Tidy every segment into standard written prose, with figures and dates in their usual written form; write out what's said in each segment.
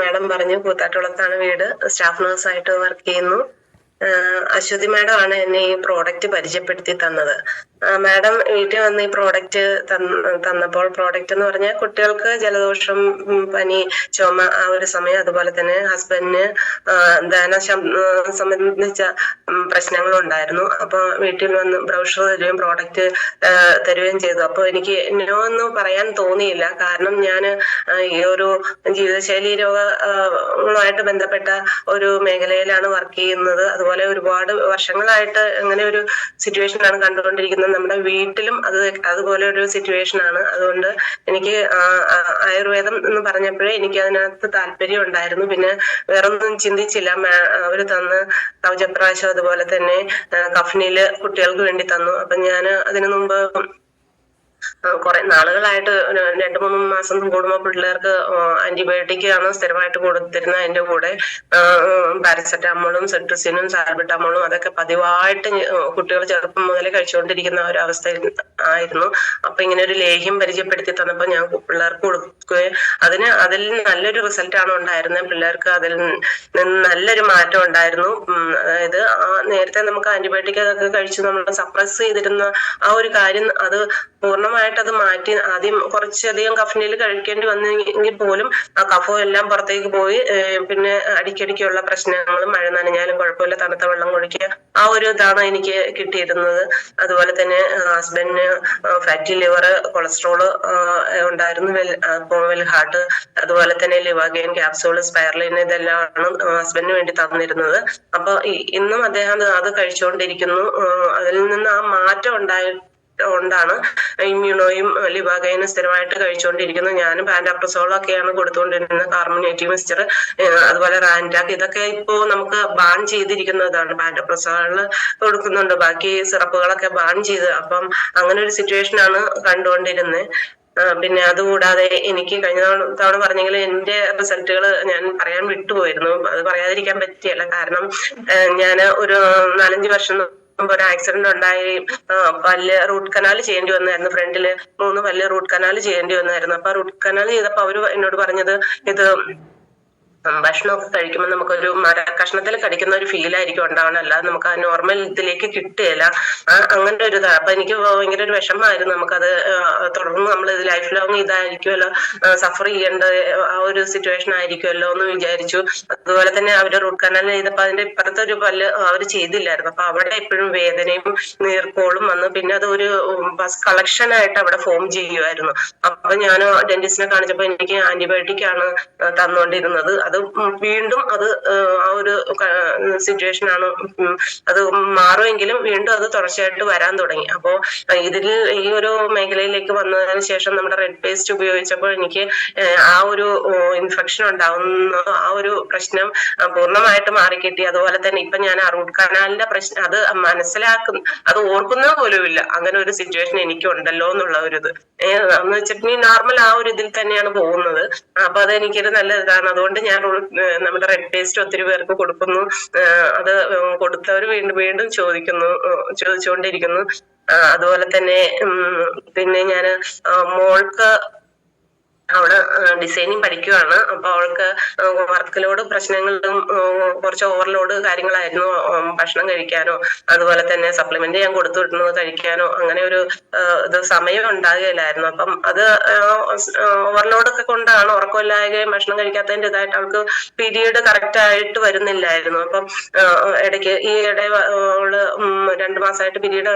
Madam പറഞ്ഞു കൂത്താട്ടുകുളത്താണ് വീട്, staff നഴ്സായിട്ട് work ചെയ്യുന്നു. അശ്വതി മാഡം ആണ് എന്നെ ഈ പ്രോഡക്റ്റ് പരിചയപ്പെടുത്തി തന്നത്. മാഡം വീട്ടിൽ വന്ന് ഈ പ്രോഡക്റ്റ് തന്നപ്പോൾ, പ്രോഡക്റ്റ് എന്ന് പറഞ്ഞാൽ കുട്ടികൾക്ക് ജലദോഷം, പനി, ചുമ ആ ഒരു സമയം, അതുപോലെ തന്നെ ഹസ്ബൻഡിന് ദഹന സംബന്ധിച്ച പ്രശ്നങ്ങളുണ്ടായിരുന്നു. അപ്പൊ വീട്ടിൽ വന്ന് ബ്രൗഷർ തരുകയും പ്രോഡക്റ്റ് തരുകയും ചെയ്തു. അപ്പൊ എനിക്ക് നോ എന്ന് പറയാൻ തോന്നിയില്ല. കാരണം ഞാൻ ഈ ഒരു ജീവിതശൈലി രോഗങ്ങളുമായിട്ട് ബന്ധപ്പെട്ട ഒരു മേഖലയിലാണ് വർക്ക് ചെയ്യുന്നത്. അതുപോലെ ഒരുപാട് വർഷങ്ങളായിട്ട് അങ്ങനെ ഒരു സിറ്റുവേഷനാണ് കണ്ടുകൊണ്ടിരിക്കുന്നത്. നമ്മുടെ വീട്ടിലും അതുപോലെ ഒരു സിറ്റുവേഷൻ ആണ്. അതുകൊണ്ട് എനിക്ക് ആയുർവേദം എന്ന് പറഞ്ഞപ്പോഴേ എനിക്ക് അതിനകത്ത് താല്പര്യം ഉണ്ടായിരുന്നു. പിന്നെ വേറൊന്നും ചിന്തിച്ചില്ല. അവര് തന്ന് കവചപ്രാശം, അതുപോലെ തന്നെ കഫ്നില് കുട്ടികൾക്ക് വേണ്ടി തന്നു. അപ്പൊ ഞാൻ അതിനു മുമ്പ് കുറെ നാളുകളായിട്ട് 2-3 മാസം കൂടുമ്പോൾ പിള്ളേർക്ക് ആന്റിബയോട്ടിക് ആണ് സ്ഥിരമായിട്ട് കൊടുത്തിരുന്നത്. അതിന്റെ കൂടെ പാരസെറ്റാമോളും സെട്രിസിനും സാൽബിറ്റാമോളും അതൊക്കെ പതിവായിട്ട് കുട്ടികൾ ചെറുപ്പം മുതലേ കഴിച്ചുകൊണ്ടിരിക്കുന്ന ഒരു അവസ്ഥ ആയിരുന്നു. അപ്പൊ ഇങ്ങനെ ഒരു ലേഹ്യം പരിചയപ്പെടുത്തി തന്നപ്പോൾ ഞാൻ പിള്ളേർക്ക് കൊടുക്കുകയും അതിൽ നല്ലൊരു റിസൾട്ട് ആണ് ഉണ്ടായിരുന്നത്. പിള്ളേർക്ക് അതിൽ നിന്ന് നല്ലൊരു മാറ്റം ഉണ്ടായിരുന്നു. അതായത് നേരത്തെ നമുക്ക് ആന്റിബയോട്ടിക് അതൊക്കെ കഴിച്ച് നമ്മൾ സപ്രസ് ചെയ്തിരുന്ന ആ ഒരു കാര്യം അത് പൂർണ്ണമായിട്ട് അത് മാറ്റി. ആദ്യം കുറച്ചധികം കഫ്നിൽ കഴിക്കേണ്ടി വന്നെങ്കിൽ പോലും ആ കഫം എല്ലാം പുറത്തേക്ക് പോയി. പിന്നെ അടിക്കടിക്കുള്ള പ്രശ്നങ്ങളും, മഴ നനഞ്ഞാലും കുഴപ്പമില്ല, തണുത്ത വെള്ളം കുടിക്കുക, ആ ഒരു ഇതാണ് എനിക്ക് കിട്ടിയിരുന്നത്. അതുപോലെ തന്നെ ഹസ്ബൻഡിന് ഫാറ്റി ലിവർ, കൊളസ്ട്രോള് ഉണ്ടായിരുന്നു, വെൽ ഹാർട്ട്, അതുപോലെ തന്നെ ലിവാഗെയിൻ ക്യാപ്സൂൾ, സ്പൈറലിൻ, ഇതെല്ലാമാണ് ഹസ്ബൻഡിന് വേണ്ടി തന്നിരുന്നത്. അപ്പൊ ഇന്നും അദ്ദേഹം അത് കഴിച്ചുകൊണ്ടിരിക്കുന്നു. അതിൽ നിന്ന് ആ മാറ്റം കൊണ്ടാണ് ഇമ്മ്യൂണോയും ലിവാഗൈനും സ്ഥിരമായിട്ട് കഴിച്ചുകൊണ്ടിരിക്കുന്നത്. ഞാനും പാൻഡാപ്രസോളൊക്കെയാണ് കൊടുത്തുകൊണ്ടിരുന്നത്. കാർബണേറ്റീവ് മിക്സ്ചർ, അതുപോലെ റാൻറ്റാക്ക്, ഇതൊക്കെ ഇപ്പോ നമുക്ക് ബാൻ ചെയ്തിരിക്കുന്നതാണ്. പാൻഡാപ്രസോള് കൊടുക്കുന്നുണ്ട്, ബാക്കി സിറപ്പുകളൊക്കെ ബാൻ ചെയ്ത്. അപ്പം അങ്ങനെ ഒരു സിറ്റുവേഷനാണ് കണ്ടുകൊണ്ടിരുന്നത്. പിന്നെ അതുകൂടാതെ എനിക്ക് കഴിഞ്ഞ തവണ പറഞ്ഞെങ്കിൽ എന്റെ റിസൾട്ടുകൾ ഞാൻ പറയാൻ വിട്ടുപോയിരുന്നു. അത് പറയാതിരിക്കാൻ പറ്റിയല്ല. കാരണം ഞാൻ ഒരു 4-5 വർഷം ഒരു ആക്സിഡന്റ് ഉണ്ടായി. പല്ല് റൂട്ട് കനാൽ ചെയ്യേണ്ടി വന്നായിരുന്നു. ഫ്രണ്ടില് 3 പല്ല് റൂട്ട് കനാൽ ചെയ്യേണ്ടി വന്നായിരുന്നു. അപ്പൊ റൂട്ട് കനാൽ ചെയ്തപ്പോ അവര് എന്നോട് പറഞ്ഞത്, ഇത് ഭക്ഷണമൊക്കെ കഴിക്കുമ്പോൾ നമുക്കൊരു കഷ്ണത്തിൽ കടിക്കുന്ന ഒരു ഫീൽ ആയിരിക്കും ഉണ്ടാവണം, അല്ലാതെ നമുക്ക് ആ നോർമൽ ഇതിലേക്ക് കിട്ടുകയില്ല. അങ്ങനെ ഒരു ഇതാണ്. അപ്പൊ എനിക്ക് ഭയങ്കര ഒരു വിഷമമായിരുന്നു. നമുക്കത് തുടർന്ന് നമ്മൾ ഇത് ലൈഫ് ലോങ് ഇതായിരിക്കുമല്ലോ, സഫർ ചെയ്യേണ്ട ആ ഒരു സിറ്റുവേഷൻ ആയിരിക്കുമല്ലോ എന്ന് വിചാരിച്ചു. അതുപോലെ തന്നെ അവര് റൂട്ട് കനാൽ ചെയ്തപ്പോ അതിന്റെ ഇപ്പുറത്തെ ഒരു പല്ല് അവർ ചെയ്തില്ലായിരുന്നു. അപ്പൊ അവിടെ എപ്പോഴും വേദനയും നീർക്കോളും വന്ന്, പിന്നെ അത് ഒരു ബസ് കളക്ഷൻ ആയിട്ട് അവിടെ ഫോം ചെയ്യുമായിരുന്നു. അപ്പൊ ഞാൻ ഡെന്റിസ്റ്റിനെ കാണിച്ചപ്പോ എനിക്ക് ആന്റിബയോട്ടിക് ആണ് തന്നുകൊണ്ടിരുന്നത്. അത് വീണ്ടും അത് ആ ഒരു സിറ്റുവേഷൻ ആണ്. അത് മാറുമെങ്കിലും വീണ്ടും അത് തുടർച്ചയായിട്ട് വരാൻ തുടങ്ങി. അപ്പോ ഈ ഒരു മേഖലയിലേക്ക് വന്നതിന് ശേഷം നമ്മുടെ റെഡ് പേസ്റ്റ് ഉപയോഗിച്ചപ്പോൾ എനിക്ക് ആ ഒരു ഇൻഫെക്ഷൻ ഉണ്ടാവുന്ന ആ ഒരു പ്രശ്നം പൂർണ്ണമായിട്ട് മാറിക്കിട്ടി. അതുപോലെ തന്നെ ഇപ്പൊ ഞാൻ റൂട്ട് കനാലിന്റെ പ്രശ്നം അത് അത് ഓർക്കുന്നത് പോലുമില്ല. അങ്ങനെ ഒരു സിറ്റുവേഷൻ എനിക്ക് ഉണ്ടല്ലോ എന്നുള്ള ഒരു ഇത് എന്ന് വെച്ചിട്ടുണ്ടെങ്കിൽ നോർമൽ ആ ഒരു ഇതിൽ തന്നെയാണ് പോകുന്നത്. അപ്പൊ അത് എനിക്കൊരു നല്ല ഇതാണ്. അതുകൊണ്ട് ഞാൻ നമ്മുടെ റെഡ് പേസ്റ്റ് ഒത്തിരി പേർക്ക് കൊടുക്കുന്നു. അത് കൊടുത്തവർ വീണ്ടും വീണ്ടും ചോദിച്ചുകൊണ്ടിരിക്കുന്നു. അതുപോലെ തന്നെ പിന്നെ ഞാൻ മോൾക്ക് അവള് ഡിസൈനിങ് പഠിക്കുവാണ്. അപ്പൊ അവൾക്ക് വർക്ക് ലോഡ് പ്രശ്നങ്ങളും കുറച്ച് ഓവർലോഡ് കാര്യങ്ങളായിരുന്നു. ഭക്ഷണം കഴിക്കാനോ അതുപോലെ തന്നെ സപ്ലിമെന്റ് ഞാൻ കൊടുത്തു വിട്ടുന്നത് കഴിക്കാനോ അങ്ങനെ ഒരു സമയം ഉണ്ടാകുകയില്ലായിരുന്നു. അപ്പം അത് ഓവർലോഡ് ഒക്കെ കൊണ്ടാണ്, ഉറക്കമില്ലായ്കയും ഭക്ഷണം കഴിക്കാത്തതിന്റെ ഇതായിട്ട് അവൾക്ക് പീരീഡ് കറക്റ്റ് ആയിട്ട് വരുന്നില്ലായിരുന്നു. അപ്പം ഇടയ്ക്ക് അവള് 2 മാസമായിട്ട് പീരീഡ്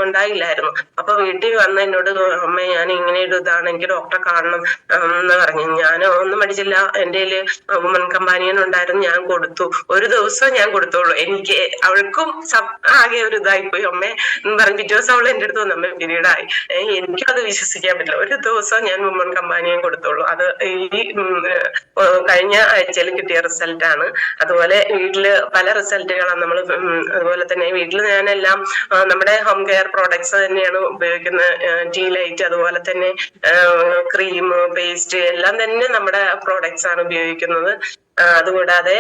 ഉണ്ടായില്ലായിരുന്നു. അപ്പൊ വീട്ടിൽ വന്ന് എന്നോട്, അമ്മ ഞാൻ ഇങ്ങനെ ഒരു ഇതാണ്, എനിക്ക് ഡോക്ടറെ കാണണം എന്ന് പറഞ്ഞു. ഞാൻ ഒന്നും പഠിച്ചില്ല. എന്റെ വുമൺ കമ്പാനിയൻ ഉണ്ടായിരുന്നു, ഞാൻ കൊടുത്തു. ഒരു ദിവസം ഞാൻ കൊടുത്തോളൂ. എനിക്ക് അവൾക്കും ആകെ ഒരു ഇതായിപ്പോയി. അമ്മ എന്ന് പറഞ്ഞു. പിറ്റേ ദിവസം അവൾ എന്റെ അടുത്ത് വന്നു, അമ്മ പീരീഡ് ആയി. എനിക്കും അത് വിശ്വസിക്കാൻ പറ്റില്ല. ഒരു ദിവസം ഞാൻ വുമൺ കമ്പാനിയൻ കൊടുത്തോളൂ. അത് ഈ കഴിഞ്ഞ ആഴ്ചയിൽ കിട്ടിയ റിസൾട്ട് ആണ്. അതുപോലെ വീട്ടില് പല റിസൾട്ടുകളാണ് നമ്മൾ. അതുപോലെ തന്നെ വീട്ടിൽ ഞാനെല്ലാം നമ്മുടെ ഹോം കെയർ പ്രോഡക്ട്സ് തന്നെയാണ് ഉപയോഗിക്കുന്നത്. ടീ ലൈറ്റ്, അതുപോലെ തന്നെ ക്രീം, പേസ്റ്റ് എല്ലാം തന്നെ നമ്മുടെ പ്രോഡക്ട്സ് ആണ് ഉപയോഗിക്കുന്നത്. അതുകൂടാതെ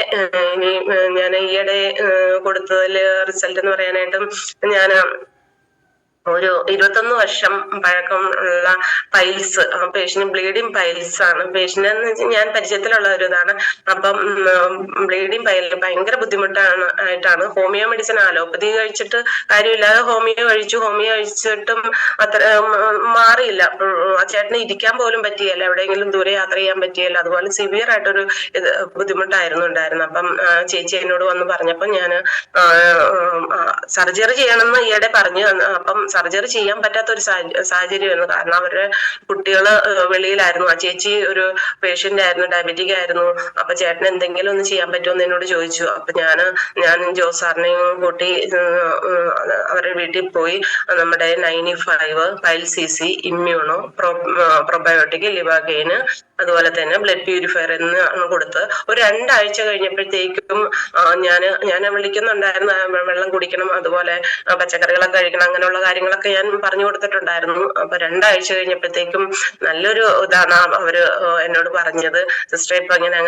ഇനി ഞാൻ ഈയിടെ കൊടുത്തതിൽ റിസൾട്ട് എന്ന് പറയാനായിട്ടും ഞാൻ ഒരു 21 വർഷം പഴക്കം ഉള്ള പൈൽസ്, പേഷ്യന് ബ്ലീഡിങ് പൈൽസ് ആണ്. പേഷ്യന്റ് എന്ന് വെച്ചാൽ ഞാൻ പരിചയത്തിലുള്ള ഒരു ഇതാണ്. അപ്പം ബ്ലീഡിങ് പൈൽ ഭയങ്കര ബുദ്ധിമുട്ടാണ് ആയിട്ടാണ് ഹോമിയോ മെഡിസിൻ, അലോപ്പതി കഴിച്ചിട്ട് കാര്യമില്ലാതെ ഹോമിയോ കഴിച്ചിട്ടും അത്ര മാറിയില്ല. ആ ചേട്ടന് ഇരിക്കാൻ പോലും പറ്റിയല്ല, എവിടെയെങ്കിലും ദൂരെ യാത്ര ചെയ്യാൻ പറ്റിയല്ല. അതുപോലെ സിവിയർ ആയിട്ടൊരു ബുദ്ധിമുട്ടായിരുന്നു ഉണ്ടായിരുന്നത്. അപ്പം ചേച്ചി എന്നോട് വന്ന് പറഞ്ഞപ്പോ ഞാന് സർജറി ചെയ്യണമെന്ന് ഈയിടെ പറഞ്ഞു. അപ്പം സർജറി ചെയ്യാൻ പറ്റാത്ത ഒരു സാഹചര്യമായിരുന്നു. കാരണം അവരുടെ കുട്ടികള് വെളിയിലായിരുന്നു. ആ ചേച്ചി ഒരു പേഷ്യന്റ് ആയിരുന്നു, ഡയബറ്റിക് ആയിരുന്നു. അപ്പൊ ചേട്ടന് എന്തെങ്കിലും ഒന്ന് ചെയ്യാൻ പറ്റുമെന്ന് എന്നോട് ചോദിച്ചു. അപ്പൊ ഞാൻ ജോസ് സാറിനെയും കൂട്ടി അവരുടെ വീട്ടിൽ പോയി നമ്മുടെ 95 പൈൽസിസി, ഇമ്മ്യൂണോ, പ്രൊബയോട്ടിക്, ലിവാഗെയിന്, അതുപോലെ തന്നെ ബ്ലഡ് പ്യൂരിഫയർ എന്നാണ് കൊടുത്ത്. ഒരു 2 ആഴ്ച കഴിഞ്ഞപ്പോഴത്തേക്കും ഞാൻ വിളിക്കുന്നുണ്ടായിരുന്നു, വെള്ളം കുടിക്കണം, അതുപോലെ പച്ചക്കറികളൊക്കെ കഴിക്കണം, അങ്ങനെയുള്ള കാര്യങ്ങളൊക്കെ ഞാൻ പറഞ്ഞു കൊടുത്തിട്ടുണ്ടായിരുന്നു. അപ്പൊ 2 ആഴ്ച കഴിഞ്ഞപ്പോഴത്തേക്കും നല്ലൊരു ഇതാണ് അവര് എന്നോട് പറഞ്ഞത്. സിസ്റ്റർ ഇപ്പൊ ഇങ്ങനെ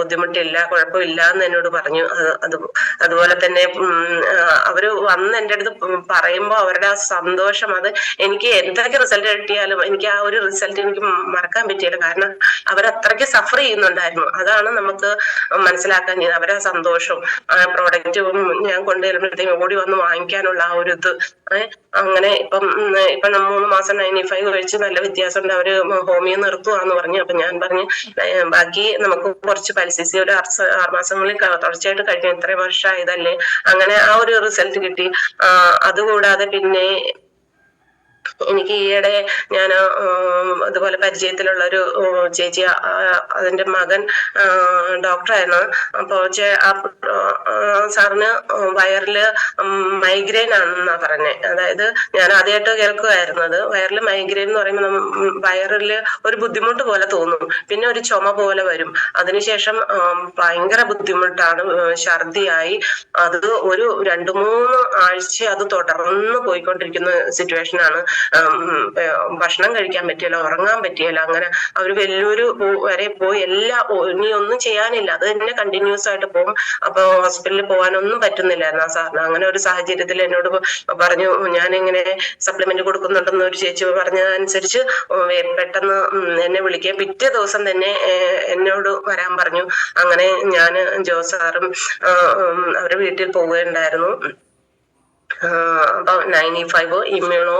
ബുദ്ധിമുട്ടില്ല, കുഴപ്പമില്ല എന്ന് എന്നോട് പറഞ്ഞു. അതുപോലെ തന്നെ അവര് വന്ന് എൻ്റെ അടുത്ത് പറയുമ്പോ അവരുടെ ആ സന്തോഷം, അത് എനിക്ക് എന്തൊക്കെ റിസൾട്ട് കിട്ടിയാലും എനിക്ക് ആ ഒരു റിസൾട്ട് എനിക്ക് മറക്കാൻ പറ്റിയില്ല. കാരണം അവരത്രയ്ക്ക് സഫർ ചെയ്യുന്നുണ്ടായിരുന്നു. അതാണ് നമുക്ക് മനസ്സിലാക്കാൻ അവരെ സന്തോഷം. ആ പ്രോഡക്റ്റ് ഞാൻ കൊണ്ടുവരുമ്പോഴത്തേക്കും ഓടി വന്ന് വാങ്ങിക്കാനുള്ള ആ ഒരു ഇത്. അങ്ങനെ ഇപ്പം 3 മാസം 95 കഴിച്ച് നല്ല വ്യത്യാസമുണ്ട്. അവര് ഹോമിയോ നിർത്തുവാന്ന് പറഞ്ഞു. അപ്പൊ ഞാൻ പറഞ്ഞു ബാക്കി നമുക്ക് കുറച്ച് പൈൽസിസി ഒരു 6 മാസങ്ങളിൽ തുടർച്ചയായിട്ട് കഴിക്കണം, ഇത്രയും വർഷമായതല്ലേ. അങ്ങനെ ആ ഒരു റിസൾട്ട് കിട്ടി. അതുകൂടാതെ പിന്നെ എനിക്ക് ഈയിടെ ഞാൻ അതുപോലെ പരിചയത്തിലുള്ള ഒരു ചേച്ചി, അതിന്റെ മകൻ ഡോക്ടറായിരുന്നു. അപ്പൊ സാറിന് വയറില് മൈഗ്രെയിൻ ആണെന്നാ പറഞ്ഞേ. അതായത് ഞാൻ ആദ്യമായിട്ട് കേൾക്കുമായിരുന്നു അത്. വയറില് മൈഗ്രെയിൻ എന്ന് പറയുമ്പോൾ വയറില് ഒരു ബുദ്ധിമുട്ട് പോലെ തോന്നും, പിന്നെ ഒരു ചുമ പോലെ വരും. അതിനുശേഷം ഭയങ്കര ബുദ്ധിമുട്ടാണ്, ഛർദിയായി. അത് ഒരു 2-3 ആഴ്ച അത് തുടർന്ന് പോയിക്കൊണ്ടിരിക്കുന്ന സിറ്റുവേഷൻ ആണ്. ഭക്ഷണം കഴിക്കാൻ പറ്റിയല്ല, ഉറങ്ങാൻ പറ്റിയല്ല. അങ്ങനെ അവര് വെല്ലൂര് വരെ പോയി, ഇനി ഒന്നും ചെയ്യാനില്ല, അത് തന്നെ കണ്ടിന്യൂസ് ആയിട്ട് പോകും. അപ്പൊ ഹോസ്പിറ്റലിൽ പോകാനൊന്നും പറ്റുന്നില്ലായിരുന്നു ആ സാറിന്. അങ്ങനെ ഒരു സാഹചര്യത്തിൽ എന്നോട് പറഞ്ഞു, ഞാനിങ്ങനെ സപ്ലിമെന്റ് കൊടുക്കുന്നുണ്ടെന്ന് ഒരു ചേച്ചി പറഞ്ഞതനുസരിച്ച് പെട്ടെന്ന് എന്നെ വിളിക്കുക, പിറ്റേ ദിവസം തന്നെ എന്നോട് വരാൻ പറഞ്ഞു. അങ്ങനെ ഞാൻ ജോസ് സാറും അവരുടെ വീട്ടിൽ പോവുകയുണ്ടായിരുന്നു. അപ്പൊ 95 ഇമ്മ്യൂണോ,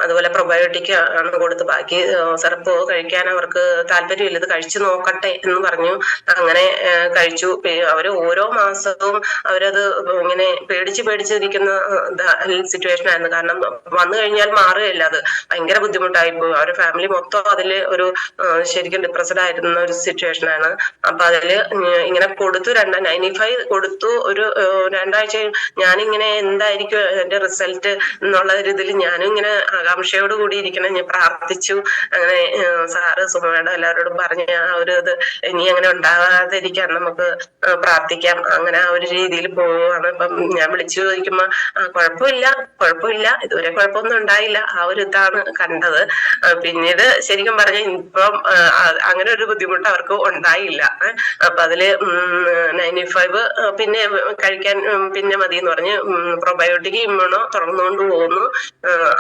അതുപോലെ പ്രൊബയോട്ടിക് ആണ് കൊടുത്ത്. ബാക്കി സിറപ്പ് കഴിക്കാൻ അവർക്ക് താല്പര്യമില്ല, ഇത് കഴിച്ചു നോക്കട്ടെ എന്ന് പറഞ്ഞു. അങ്ങനെ കഴിച്ചു. അവര് ഓരോ മാസവും അവരത് ഇങ്ങനെ പേടിച്ചിരിക്കുന്ന സിറ്റുവേഷൻ ആയിരുന്നു. കാരണം വന്നു കഴിഞ്ഞാൽ മാറുകയില്ല, അത് ഭയങ്കര ബുദ്ധിമുട്ടായി പോയി. അവരുടെ ഫാമിലി മൊത്തം അതില് ഒരു ശരിക്കും ഡിപ്രസ്ഡ് ആയിരുന്ന ഒരു സിറ്റുവേഷൻ ആണ്. അപ്പൊ അതില് ഇങ്ങനെ കൊടുത്തു, 95 കൊടുത്തു. ഒരു 2 ആഴ്ച ഞാനിങ്ങനെ എന്തായിരിക്കും എന്റെ റിസൾട്ട് എന്നുള്ള ഒരു ഇതിൽ ഞാനും ഇങ്ങനെ ആകാംക്ഷയോട് കൂടി ഇരിക്കണം. ഞാൻ പ്രാർത്ഥിച്ചു. അങ്ങനെ സാറ്, സുമേടം എല്ലാവരോടും പറഞ്ഞ ആ ഒരു ഇത് ഇനി അങ്ങനെ ഉണ്ടാകാതിരിക്കാൻ നമുക്ക് പ്രാർത്ഥിക്കാം. അങ്ങനെ ആ ഒരു രീതിയിൽ പോവുകയാണ്. ഇപ്പം ഞാൻ വിളിച്ചു ചോദിക്കുമ്പോ കുഴപ്പമില്ല, ഇതുവരെ കുഴപ്പമൊന്നും ഉണ്ടായില്ല, ആ ഒരു ഇതാണ് കണ്ടത്. പിന്നീട് ശരിക്കും പറഞ്ഞ ഇപ്പം അങ്ങനെ ഒരു ബുദ്ധിമുട്ട് അവർക്ക് ഉണ്ടായില്ല. അപ്പൊ അതില് 95 പിന്നെ കഴിക്കാൻ പിന്നെ മതി എന്ന് പറഞ്ഞ് പ്രൊബയോട്ടിക്, ഇമ്മ്യൂണോ തുറന്നുകൊണ്ട് പോകുന്നു.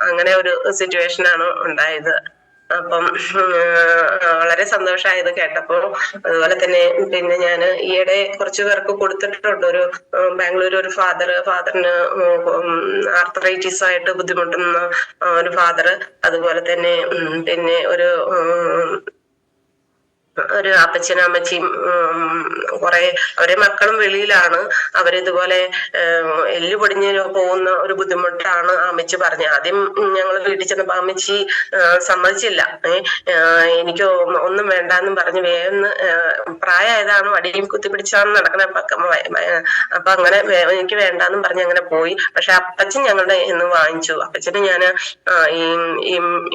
അങ്ങനെ ഒരു സിറ്റുവേഷൻ ആണ് ഉണ്ടായത്. അപ്പം വളരെ സന്തോഷമായത് കേട്ടപ്പോ. അതുപോലെ തന്നെ പിന്നെ ഞാൻ ഈയിടെ കുറച്ചു പേർക്ക് കൊടുത്തിട്ടുണ്ട്. ഒരു ബാംഗ്ലൂർ ഒരു ഫാദറിന് ആർത്രൈറ്റിസ് ആയിട്ട് ബുദ്ധിമുട്ടുന്ന ഒരു ഫാദർ. അതുപോലെ തന്നെ പിന്നെ ഒരു അപ്പച്ചനും അമ്മച്ചിയും കുറെ അവരെ മക്കളും വെളിയിലാണ്. അവരിതുപോലെ എല്ല് പൊടിഞ്ഞ് പോകുന്ന ഒരു ബുദ്ധിമുട്ടാണ് അമ്മച്ചി പറഞ്ഞത്. ആദ്യം ഞങ്ങൾ വീട്ടിൽ ചെന്നപ്പോ അമ്മച്ചി സമ്മതിച്ചില്ല. എനിക്ക് ഒന്നും വേണ്ടാന്നും പറഞ്ഞ് വേഗം പ്രായമായതാണ്, വടിയും കുത്തിപ്പിടിച്ചാണ് നടക്കുന്നത്. അപ്പൊ അങ്ങനെ എനിക്ക് വേണ്ടാന്നും പറഞ്ഞ് അങ്ങനെ പോയി. പക്ഷെ അപ്പച്ചൻ ഞങ്ങളുടെ ഇന്ന് വാങ്ങിച്ചു. അപ്പച്ചന് ഞാൻ ഈ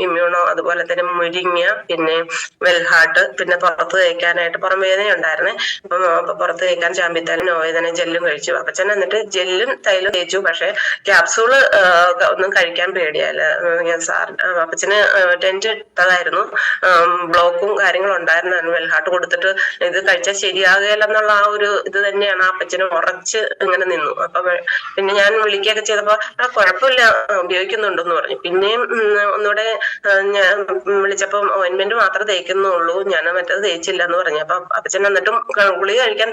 ഇമ്മ്യൂണോ, അതുപോലെ തന്നെ മുരിങ്ങ, പിന്നെ വെൽഹാർട്ട്, പിന്നെ പുറത്ത് തേക്കാനായിട്ട് പുറം വേദന ഉണ്ടായിരുന്നേ. അപ്പൊ പുറത്ത് തേക്കാൻ ചാമ്പിത്തൈലും നോവേദന ജെല്ലും കഴിച്ചു. അപ്പച്ചൻ എന്നിട്ട് ജെല്ലും തൈലും തേച്ചു. പക്ഷെ ക്യാപ്സൂള് ഒന്നും കഴിക്കാൻ പേടിയല്ല. അപ്പച്ചന് ടെന്റ് ഇട്ടതായിരുന്നു, ബ്ലോക്കും കാര്യങ്ങളും ഉണ്ടായിരുന്നു. വെൽഹാർട്ട് കൊടുത്തിട്ട് ഇത് കഴിച്ചാൽ ശരിയാകുകയില്ലെന്നുള്ള ആ ഒരു ഇത് തന്നെയാണ് ആ അപ്പച്ചന് ഉറച്ച് ഇങ്ങനെ നിന്നു. അപ്പൊ പിന്നെ ഞാൻ വിളിക്കുകയൊക്കെ ചെയ്തപ്പോ കുഴപ്പമില്ല, ഉപയോഗിക്കുന്നുണ്ടെന്ന് പറഞ്ഞു. പിന്നെയും ഒന്നുകൂടെ ഞാൻ വിളിച്ചപ്പം ഓയിന്റ്മെന്റ് മാത്രമേ തേക്കുന്നുള്ളൂ, ഞാൻ മറ്റേത് തേച്ചില്ല എന്ന് പറഞ്ഞു. അപ്പൊ അപ്പച്ചൻ എന്നിട്ടും ഗുളിക കഴിക്കാൻ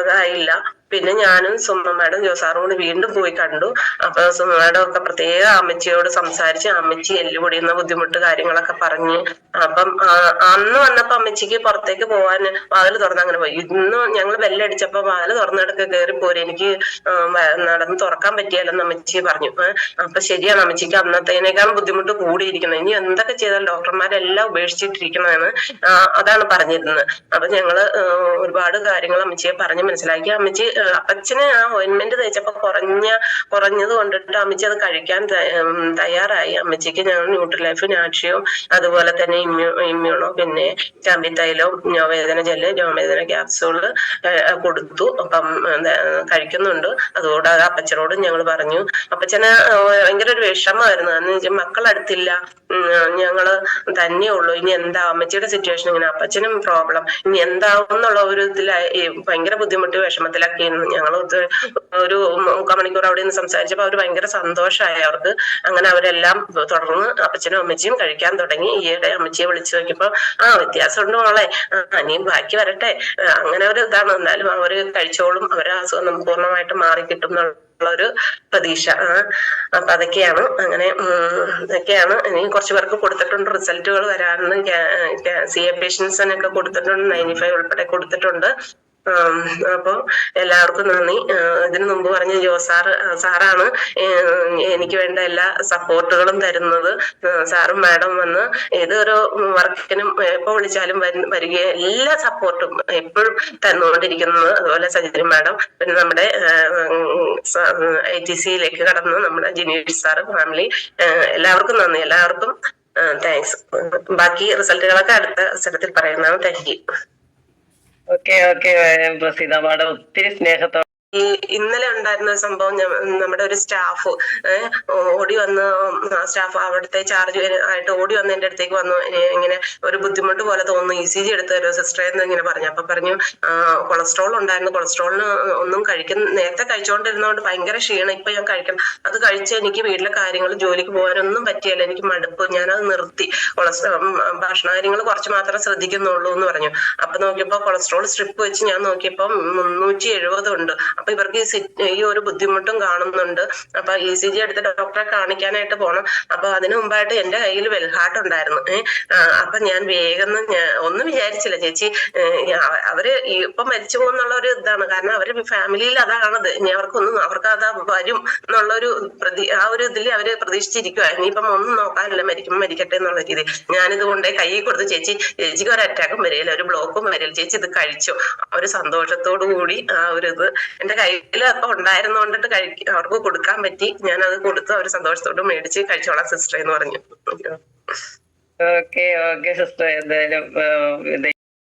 ഇതായില്ല. പിന്നെ ഞാനും സുമ മാഡം ജോസാറും കൂടി വീണ്ടും പോയി കണ്ടു. അപ്പൊ സുമ മാഡം ഒക്കെ പ്രത്യേക അമ്മച്ചിയോട് സംസാരിച്ച് അമ്മച്ചി എല്ല് പൊടിയുന്ന ബുദ്ധിമുട്ട് കാര്യങ്ങളൊക്കെ പറഞ്ഞ്. അപ്പം അന്ന് വന്നപ്പോ അമ്മച്ചിക്ക് പുറത്തേക്ക് പോവാൻ വാതിൽ തുറന്ന് അങ്ങനെ പോയി. ഇന്ന് ഞങ്ങൾ ബെല്ലടിച്ചപ്പോ വാതിൽ തുറന്നിടക്ക് കയറി പോരും, എനിക്ക് നടന്ന് തുറക്കാൻ പറ്റിയാലെന്ന് അമ്മച്ചി പറഞ്ഞു. അപ്പൊ ശരിയാണ്, അമ്മച്ചിക്ക് അന്നത്തേനേക്കാൾ ബുദ്ധിമുട്ട് കൂടിയിരിക്കണം. ഇനി എന്തൊക്കെ ചെയ്താൽ ഡോക്ടർമാരെല്ലാം ഉപേക്ഷിച്ചിട്ടിരിക്കണതാണ്, അതാണ് പറഞ്ഞിരുന്നത്. അപ്പൊ ഞങ്ങള് ഒരുപാട് കാര്യങ്ങൾ അമ്മച്ചിയെ പറഞ്ഞ് മനസ്സിലാക്കി. അമ്മച്ചി അച്ഛന് ആ ഓയിന്റ്മെന്റ് തേച്ചപ്പോ കുറഞ്ഞത് കൊണ്ടിട്ട് അമ്മച്ചി അത് കഴിക്കാൻ തയ്യാറായി. അമ്മച്ചിക്ക് ഞങ്ങൾ ന്യൂട്രിലൈഫ് നാട്രിയും അതുപോലെ തന്നെ ഇമ്മ്യൂണോ പിന്നെ ചാമ്പിത്തൈലവും നോവേദന ജെല്ല് നോവേദന ക്യാപ്സൂള് കൊടുത്തു. അപ്പം കഴിക്കുന്നുണ്ട്. അതുകൂടാതെ അപ്പച്ചനോടും ഞങ്ങൾ പറഞ്ഞു. അപ്പച്ചന് ഭയങ്കര ഒരു വിഷമമായിരുന്നു. എന്ന് വെച്ചാൽ മക്കളടുത്തില്ല, ഞങ്ങള് തന്നെയേ ഉള്ളൂ, ഇനി എന്താ അമ്മച്ചിയുടെ സിറ്റുവേഷൻ ഇങ്ങനെ, അപ്പച്ചനും പ്രോബ്ലം, ഇനി എന്താവും എന്നുള്ള ഒരു ഇതിലായി ഭയങ്കര ബുദ്ധിമുട്ട് വിഷമത്തിലൊക്കെ ആയിരുന്നു. ഞങ്ങൾ ഒരു 3/4 മണിക്കൂർ അവിടെ നിന്ന് സംസാരിച്ചപ്പോ അവര് ഭയങ്കര സന്തോഷമായി അവർക്ക്. അങ്ങനെ അവരെല്ലാം തുടർന്ന് അപ്പച്ചനും അമ്മച്ചിയും കഴിക്കാൻ തുടങ്ങി. ഈയിടെ അമ്മച്ചിയെ വിളിച്ചു നോക്കിയപ്പോ വ്യത്യാസമുണ്ട് മോളെ, ഇനിയും ബാക്കി വരട്ടെ, അങ്ങനെ ഒരു ഇതാണ്. എന്നാലും അവര് കഴിച്ചോളും, അവരെ അസുഖം പൂർണ്ണമായിട്ട് മാറിക്കിട്ടും എന്നുള്ള ഒരു പ്രതീക്ഷ. അപ്പൊ അതൊക്കെയാണ്. അങ്ങനെ ഇതൊക്കെയാണ്. ഇനി കുറച്ചു പേർക്ക് കൊടുത്തിട്ടുണ്ട്, റിസൾട്ടുകൾ വരാറുണ്ട്. CA പേഷ്യൻസിനൊക്കെ കൊടുത്തിട്ടുണ്ട്, 95 ഉൾപ്പെടെ കൊടുത്തിട്ടുണ്ട്. അപ്പൊ എല്ലാവർക്കും നന്ദി. ഇതിനു മുമ്പ് പറഞ്ഞ സാറാണ് എനിക്ക് വേണ്ട എല്ലാ സപ്പോർട്ടുകളും തരുന്നത്. സാറും മാഡം വന്ന് ഏതൊരു വർക്കിനും എപ്പോ വിളിച്ചാലും വരികയും എല്ലാ സപ്പോർട്ടും എപ്പോഴും തന്നുകൊണ്ടിരിക്കുന്നത്. അതുപോലെ സജിനി മാഡം, പിന്നെ നമ്മുടെ ITCയിലേക്ക് കടന്ന് നമ്മുടെ ജിനീഷ് സാറ്, ഫാമിലി, എല്ലാവർക്കും നന്ദി, എല്ലാവർക്കും താങ്ക്സ്. ബാക്കി റിസൾട്ടുകളൊക്കെ അടുത്ത അവസരത്തിൽ പറയുന്നതാണ്. Thank you. Okay Praseetha madam ഒത്തിരി സ്നേഹത്തോടെ. ഇന്നലെ ഉണ്ടായിരുന്ന സംഭവം, നമ്മുടെ ഒരു സ്റ്റാഫ് ഓടി വന്ന്, സ്റ്റാഫ് അവിടുത്തെ ചാർജ് ആയിട്ട് ഓടി വന്ന് എന്റെ അടുത്തേക്ക് വന്നു. ഇങ്ങനെ ഒരു ബുദ്ധിമുട്ട് പോലെ തോന്നുന്നു, ECG എടുത്ത് തരുമോ സിസ്റ്ററെ എന്ന് ഇങ്ങനെ പറഞ്ഞു. അപ്പൊ പറഞ്ഞു കൊളസ്ട്രോൾ ഉണ്ടായിരുന്നു, കൊളസ്ട്രോളിന് ഒന്നും നേരത്തെ കഴിച്ചുകൊണ്ടിരുന്നതുകൊണ്ട് ഭയങ്കര ക്ഷീണം, ഇപ്പൊ ഞാൻ കഴിക്കണം, അത് കഴിച്ച് എനിക്ക് വീട്ടിലെ കാര്യങ്ങൾ ജോലിക്ക് പോകാനൊന്നും പറ്റിയല്ല, എനിക്ക് മടുപ്പ്, ഞാനത് നിർത്തി, ഭക്ഷണ കാര്യങ്ങൾ കുറച്ച് മാത്രം ശ്രദ്ധിക്കുന്നുള്ളൂ എന്ന് പറഞ്ഞു. അപ്പൊ നോക്കിയപ്പോ കൊളസ്ട്രോൾ സ്ട്രിപ്പ് വെച്ച് ഞാൻ നോക്കിയപ്പോ 370 ഉണ്ട്. അപ്പൊ ഇവർക്ക് ഈ ഒരു ബുദ്ധിമുട്ടും കാണുന്നുണ്ട്. അപ്പൊ ECG എടുത്ത് ഡോക്ടറെ കാണിക്കാനായിട്ട് പോണം. അപ്പൊ അതിനു മുമ്പായിട്ട് എന്റെ കയ്യിൽ വെൽഹാർട്ട് ഉണ്ടായിരുന്നു. അപ്പൊ ഞാൻ വേഗം ഒന്നും വിചാരിച്ചില്ല ചേച്ചി, അവര് ഇപ്പൊ മരിച്ചു പോകുന്നുള്ള ഒരു ഇതാണ്, കാരണം അവര് ഫാമിലിയിൽ അതാണത്, ഇനി അവർക്ക് അത് വരും എന്നുള്ളൊരു ആ ഒരു ഇതിൽ അവര് പ്രതീക്ഷിച്ചിരിക്കുക. ഇനിയിപ്പം ഒന്നും നോക്കാനില്ല, മരിക്കുമ്പോൾ മരിക്കട്ടെ എന്നുള്ള രീതി. ഞാനിത് കൊണ്ടേ കൈ കൊടുത്ത്, ചേച്ചിക്ക് ഒരു അറ്റാക്കും വരില്ല, ഒരു ബ്ലോക്കും വരില്ല, ചേച്ചി ഇത് കഴിച്ചു. അവര് സന്തോഷത്തോടു കൂടി ആ ഒരു ഇത് എന്റെ കയ്യിൽ അപ്പൊ ഉണ്ടായിരുന്നോണ്ടിട്ട് അവർക്ക് കൊടുക്കാൻ പറ്റി. ഞാൻ അത് കൊടുത്തു, അവര് സന്തോഷത്തോട് മേടിച്ച് കഴിച്ചോളാം സിസ്റ്റർ എന്ന് പറഞ്ഞു. ഓക്കെ സിസ്റ്റർ, എന്തായാലും